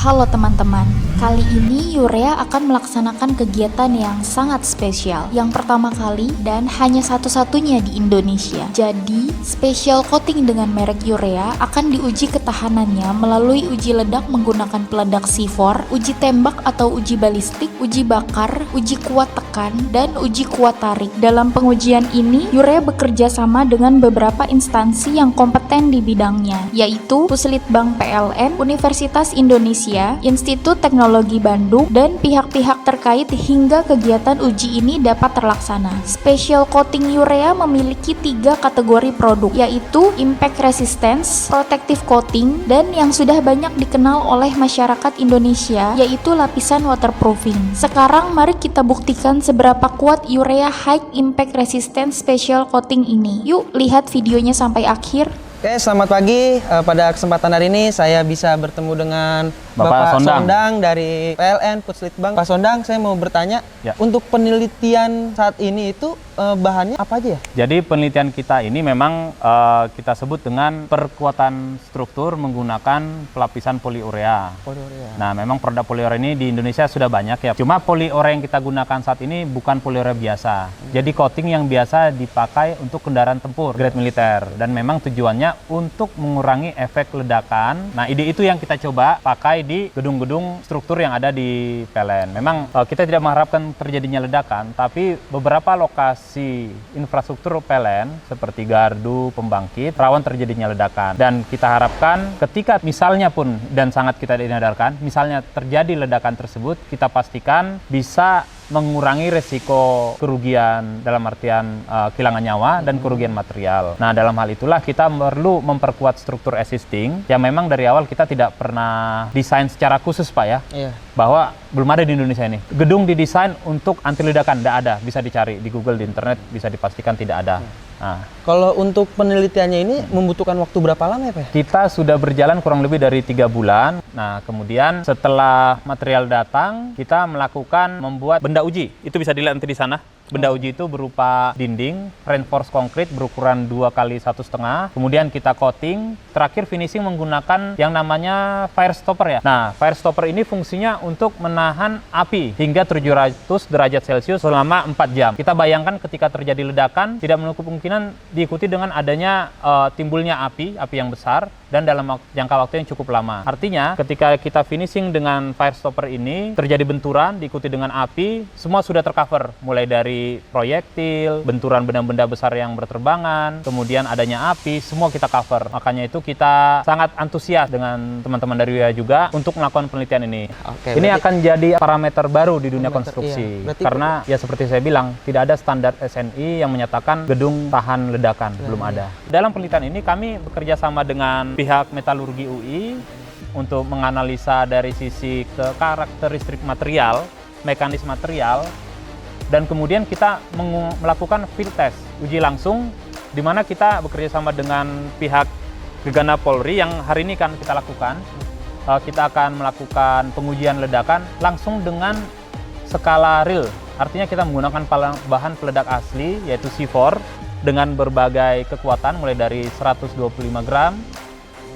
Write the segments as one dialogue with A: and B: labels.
A: Halo teman-teman, kali ini Urea akan melaksanakan kegiatan yang sangat spesial. Yang pertama kali dan hanya satu-satunya di Indonesia. Jadi, special coating dengan merek Urea akan diuji ketahanannya melalui uji ledak menggunakan peledak C4, uji tembak atau uji balistik, uji bakar, uji kuat tekan, dan uji kuat tarik. Dalam pengujian ini, Urea bekerja sama dengan beberapa instansi yang kompeten di bidangnya, yaitu Puslitbang PLN, Universitas Indonesia, Institut Teknologi Bandung, dan pihak-pihak terkait hingga kegiatan uji ini dapat terlaksana. Special Coating Urea memiliki 3 kategori produk, yaitu Impact Resistance, Protective Coating, dan yang sudah banyak dikenal oleh masyarakat Indonesia, yaitu lapisan waterproofing. Sekarang mari kita buktikan seberapa kuat Urea High Impact Resistance Special Coating ini. Yuk lihat videonya sampai akhir.
B: Oke, selamat pagi. Pada kesempatan hari ini saya bisa bertemu dengan Bapak Sondang dari PLN Puslitbang. Pak Sondang, saya mau bertanya, untuk penelitian saat ini itu bahannya apa aja ya?
C: Jadi penelitian kita ini memang kita sebut dengan perkuatan struktur menggunakan pelapisan poliurea. Nah, memang produk poliurea ini di Indonesia sudah banyak ya. Cuma poliurea yang kita gunakan saat ini bukan poliurea biasa. Jadi coating yang biasa dipakai untuk kendaraan tempur, grade militer. Dan memang tujuannya untuk mengurangi efek ledakan. Nah, ide itu yang kita coba pakai di gedung-gedung struktur yang ada di PLN. Memang kita tidak mengharapkan terjadinya ledakan, tapi beberapa lokasi infrastruktur PLN seperti gardu, pembangkit, rawan terjadinya ledakan. Dan kita harapkan ketika misalnya pun, dan sangat kita hindarkan, misalnya terjadi ledakan tersebut, kita pastikan bisa mengurangi resiko kerugian dalam artian kehilangan nyawa dan kerugian material. Nah, dalam hal itulah kita perlu memperkuat struktur existing yang memang dari awal kita tidak pernah desain secara khusus, Pak ya. Bahwa belum ada di Indonesia ini. Gedung didesain untuk anti ledakan, tidak ada. Bisa dicari di Google, di internet, bisa dipastikan tidak ada. Nah,
B: kalau untuk penelitiannya ini membutuhkan waktu berapa lama ya, Pak?
C: Kita sudah berjalan kurang lebih dari 3 bulan. Nah, kemudian setelah material datang, kita membuat benda uji. Itu bisa dilihat nanti di sana. Benda uji itu berupa dinding, reinforced concrete berukuran 2 kali 1,5. Kemudian kita coating. Terakhir finishing menggunakan yang namanya fire stopper ya. Nah, fire stopper ini fungsinya untuk menahan api hingga 700 derajat Celcius selama 4 jam. Kita bayangkan ketika terjadi ledakan, tidak menutup kemungkinan diikuti dengan adanya timbulnya api yang besar dan dalam jangka waktu yang cukup lama. Artinya, ketika kita finishing dengan fire stopper ini, terjadi benturan, diikuti dengan api, semua sudah tercover. Mulai dari proyektil, benturan benda-benda besar yang berterbangan, kemudian adanya api, semua kita cover. Makanya itu kita sangat antusias dengan teman-teman dari UIA juga untuk melakukan penelitian ini. Ini akan jadi parameter baru di dunia konstruksi. Karena ya seperti saya bilang, tidak ada standar SNI yang menyatakan gedung tahan ledakan, belum ada. Dalam penelitian ini kami bekerja sama dengan pihak metalurgi UI untuk menganalisa dari sisi karakteristik material, mekanis material, dan kemudian kita melakukan field test, uji langsung, di mana kita bekerja sama dengan pihak Gegana Polri yang hari ini kan kita lakukan. Kita akan melakukan pengujian ledakan langsung dengan skala real. Artinya kita menggunakan bahan peledak asli, yaitu C4, dengan berbagai kekuatan, mulai dari 125 gram,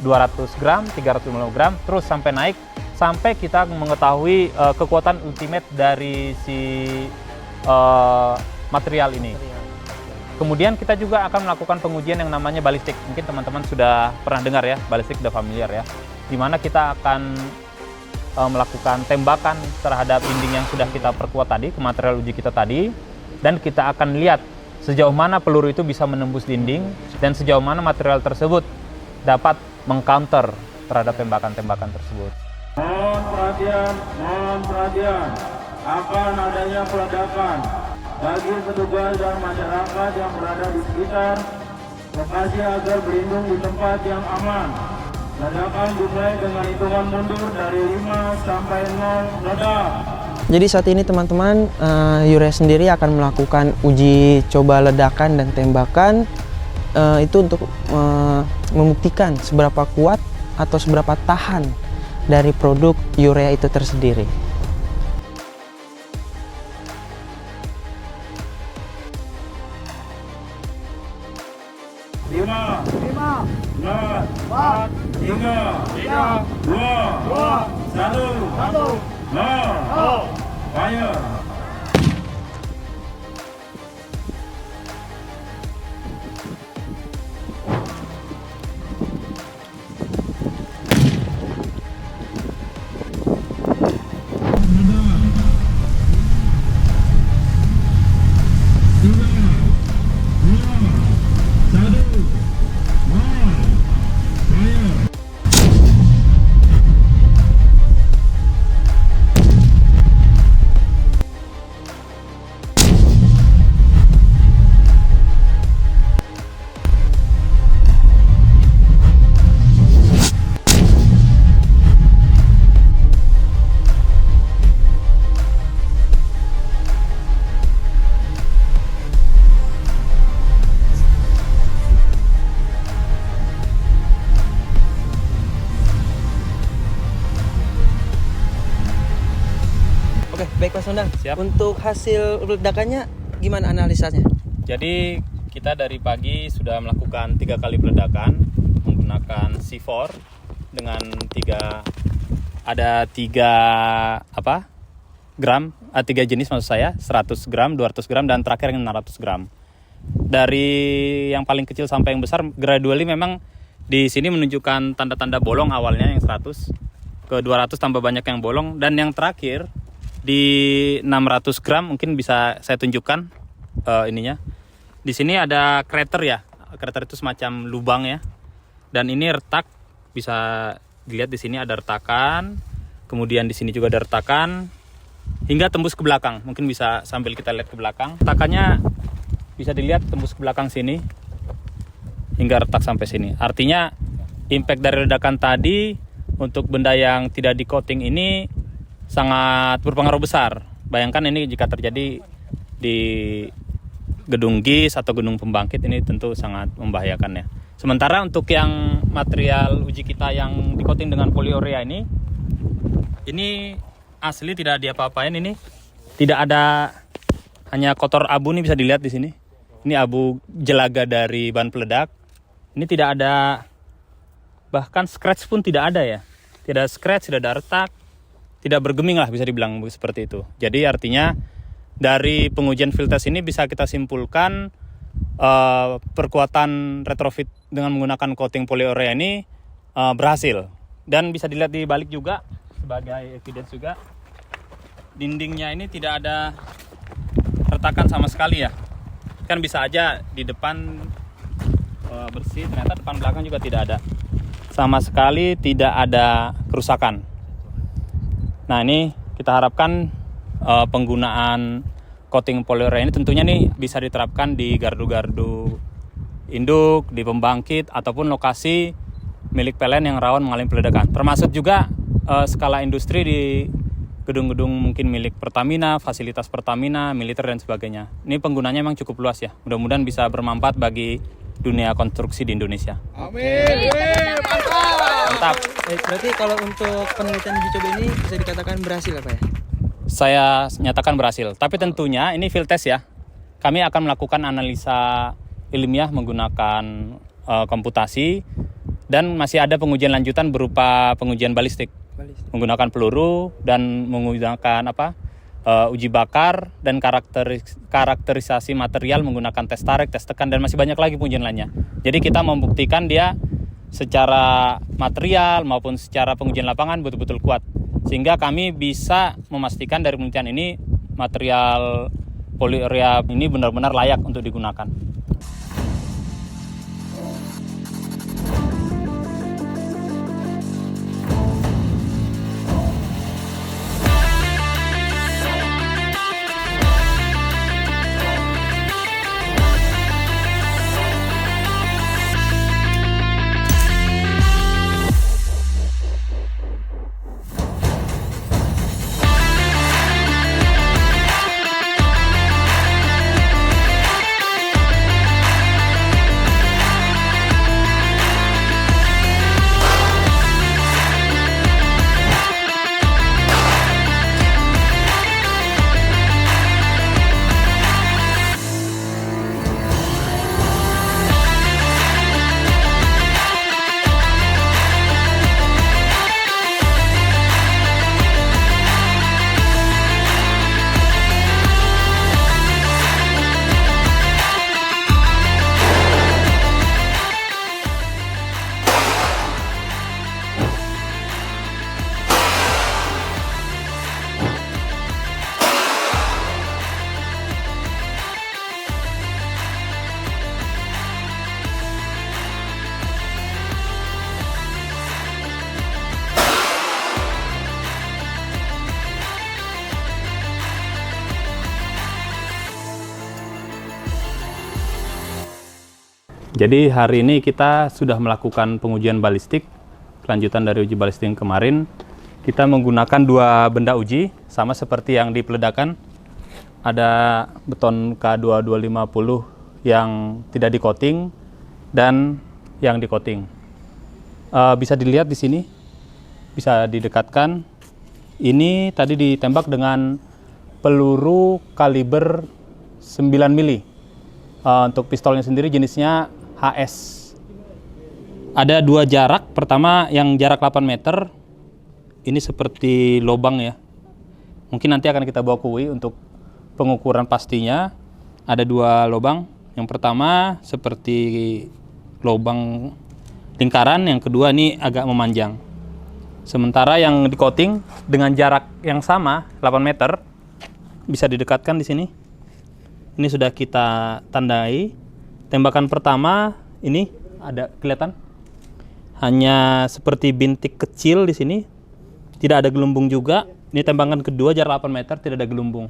C: 200 gram, 350 gram, terus sampai naik, sampai kita mengetahui kekuatan ultimate dari si material ini. Kemudian kita juga akan melakukan pengujian yang namanya balistik. Mungkin teman-teman sudah pernah dengar ya, balistik sudah familiar ya. Di mana kita akan melakukan tembakan terhadap dinding yang sudah kita perkuat tadi, ke material uji kita tadi, dan kita akan lihat sejauh mana peluru itu bisa menembus dinding dan sejauh mana material tersebut dapat mengcounter terhadap tembakan-tembakan tersebut.
D: Mohon perhatian. Akan adanya peledakan bagi petugas dan masyarakat yang berada di sekitar lokasi agar berlindung di tempat yang aman. Ledakan dimulai dengan hitungan mundur dari 5 sampai 0 ledak.
B: Jadi saat ini teman-teman, Urea sendiri akan melakukan uji coba ledakan dan tembakan itu untuk membuktikan seberapa kuat atau seberapa tahan dari produk Urea itu tersendiri.
D: 5, 4, 3, 2, 1, fire.
B: Oke, baik Mas Undang.
C: Siap.
B: Untuk hasil ledakannya gimana analisanya?
C: Jadi kita dari pagi sudah melakukan 3 kali peledakan menggunakan C4 dengan 3 jenis maksud saya, 100 gram, 200 gram, dan terakhir yang 600 gram. Dari yang paling kecil sampai yang besar, gradually memang di sini menunjukkan tanda-tanda bolong awalnya yang 100, ke 200 tambah banyak yang bolong, dan yang terakhir di 600 gram mungkin bisa saya tunjukkan ininya. Di sini ada krater ya, krater itu semacam lubang ya, dan ini retak, bisa dilihat di sini ada retakan, kemudian di sini juga ada retakan, hingga tembus ke belakang. Mungkin bisa sambil kita lihat ke belakang, retakannya bisa dilihat tembus ke belakang sini, hingga retak sampai sini. Artinya impact dari ledakan tadi untuk benda yang tidak di coating ini sangat berpengaruh besar. Bayangkan ini jika terjadi di gedung GIS atau gedung pembangkit, ini tentu sangat membahayakan ya. Sementara untuk yang material uji kita yang di coating dengan poliurea ini asli tidak diapa-apain, ini tidak ada, hanya kotor abu nih bisa dilihat di sini. Ini abu jelaga dari bahan peledak. Ini tidak ada, bahkan scratch pun tidak ada ya. Tidak ada scratch, tidak ada retak, tidak bergeming lah bisa dibilang seperti itu. Jadi artinya dari pengujian field test ini bisa kita simpulkan perkuatan retrofit dengan menggunakan coating poliurea ini berhasil. Dan bisa dilihat di balik juga sebagai evidence juga, dindingnya ini tidak ada retakan sama sekali ya. Kan bisa aja di depan bersih, ternyata depan belakang juga tidak ada. Sama sekali tidak ada kerusakan. Nah ini kita harapkan penggunaan coating poliurea ini tentunya nih bisa diterapkan di gardu-gardu induk, di pembangkit, ataupun lokasi milik PLN yang rawan mengalami peledakan. Termasuk juga skala industri di gedung-gedung mungkin milik Pertamina, fasilitas Pertamina, militer dan sebagainya. Ini penggunanya memang cukup luas ya. Mudah-mudahan bisa bermanfaat bagi dunia konstruksi di Indonesia.
E: Amin.
C: Mantap.
B: Berarti kalau untuk penelitian uji coba ini bisa dikatakan berhasil apa ya?
C: Saya nyatakan berhasil. Tapi tentunya ini field test ya. Kami akan melakukan analisa ilmiah menggunakan komputasi, dan masih ada pengujian lanjutan berupa pengujian balistik. Menggunakan peluru dan menggunakan uji bakar dan karakterisasi material menggunakan tes tarik, tes tekan, dan masih banyak lagi pengujian lainnya. Jadi kita membuktikan dia secara material maupun secara pengujian lapangan betul-betul kuat, sehingga kami bisa memastikan dari penelitian ini material poliurea ini benar-benar layak untuk digunakan. Jadi hari ini kita sudah melakukan pengujian balistik, kelanjutan dari uji balistik yang kemarin. Kita menggunakan dua benda uji, sama seperti yang di peledakan. Ada beton K2250 yang tidak di-coating dan yang di-coating. Bisa dilihat di sini, bisa didekatkan. Ini tadi ditembak dengan peluru kaliber 9 mili. Untuk pistolnya sendiri jenisnya HS. Ada dua jarak, pertama yang jarak 8 meter, ini seperti lubang ya. Mungkin nanti akan kita bawa ke UI untuk pengukuran pastinya. Ada dua lubang, yang pertama seperti lubang lingkaran, yang kedua ini agak memanjang. Sementara yang di coating dengan jarak yang sama, 8 meter, bisa didekatkan di sini. Ini sudah kita tandai. Tembakan pertama ini ada kelihatan hanya seperti bintik kecil di sini, tidak ada gelembung juga. Ini tembakan kedua jarak 8 meter, tidak ada gelembung.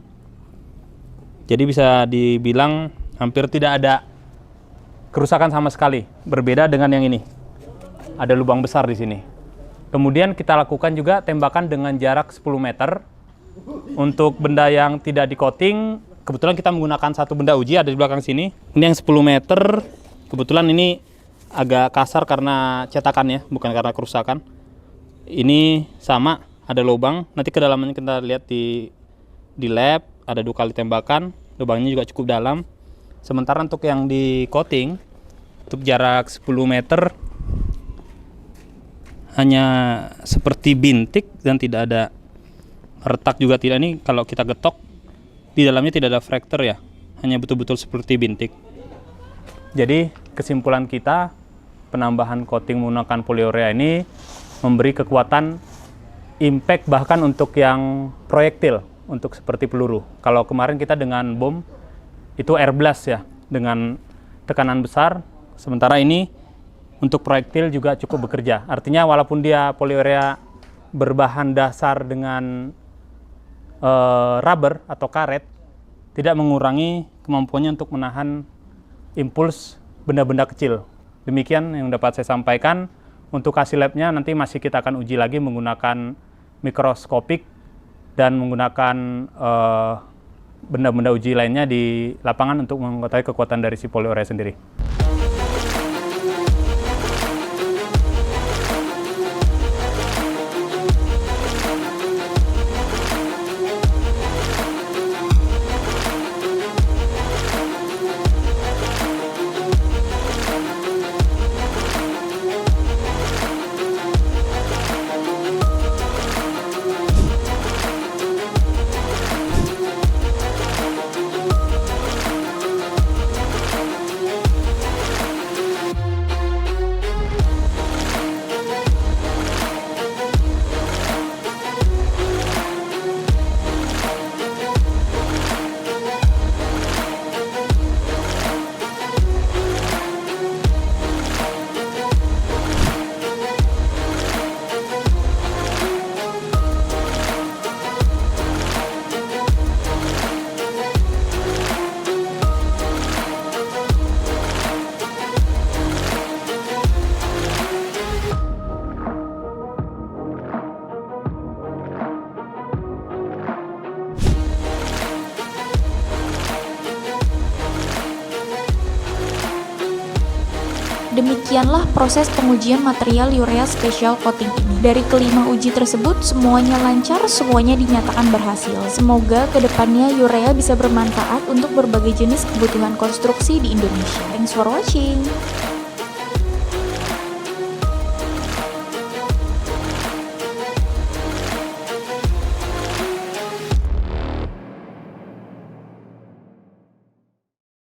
C: Jadi bisa dibilang hampir tidak ada kerusakan sama sekali. Berbeda dengan yang ini, ada lubang besar di sini. Kemudian kita lakukan juga tembakan dengan jarak 10 meter. Untuk benda yang tidak di coating, kebetulan kita menggunakan satu benda uji ada di belakang sini. Ini yang 10 meter. Kebetulan ini agak kasar karena cetakannya, bukan karena kerusakan. Ini sama, ada lubang. Nanti kedalamannya kita lihat di lab, ada 2 kali tembakan. Lubangnya juga cukup dalam. Sementara untuk yang di coating, untuk jarak 10 meter, hanya seperti bintik dan tidak ada retak juga tidak. Ini kalau kita getok, di dalamnya tidak ada fracture ya, hanya betul-betul seperti bintik. Jadi kesimpulan kita, penambahan coating menggunakan polyurea ini memberi kekuatan impact bahkan untuk yang proyektil, untuk seperti peluru. Kalau kemarin kita dengan bom itu air blast ya, dengan tekanan besar. Sementara ini untuk proyektil juga cukup bekerja. Artinya walaupun dia polyurea berbahan dasar dengan rubber atau karet, tidak mengurangi kemampuannya untuk menahan impuls benda-benda kecil. Demikian yang dapat saya sampaikan. Untuk hasil labnya nanti masih kita akan uji lagi menggunakan mikroskopik dan menggunakan benda-benda uji lainnya di lapangan untuk mengetahui kekuatan dari si polyurea sendiri.
A: Demikianlah proses pengujian material urea special coating ini. Dari kelima uji tersebut, semuanya lancar, semuanya dinyatakan berhasil. Semoga kedepannya urea bisa bermanfaat untuk berbagai jenis kebutuhan konstruksi di Indonesia. Thanks for watching.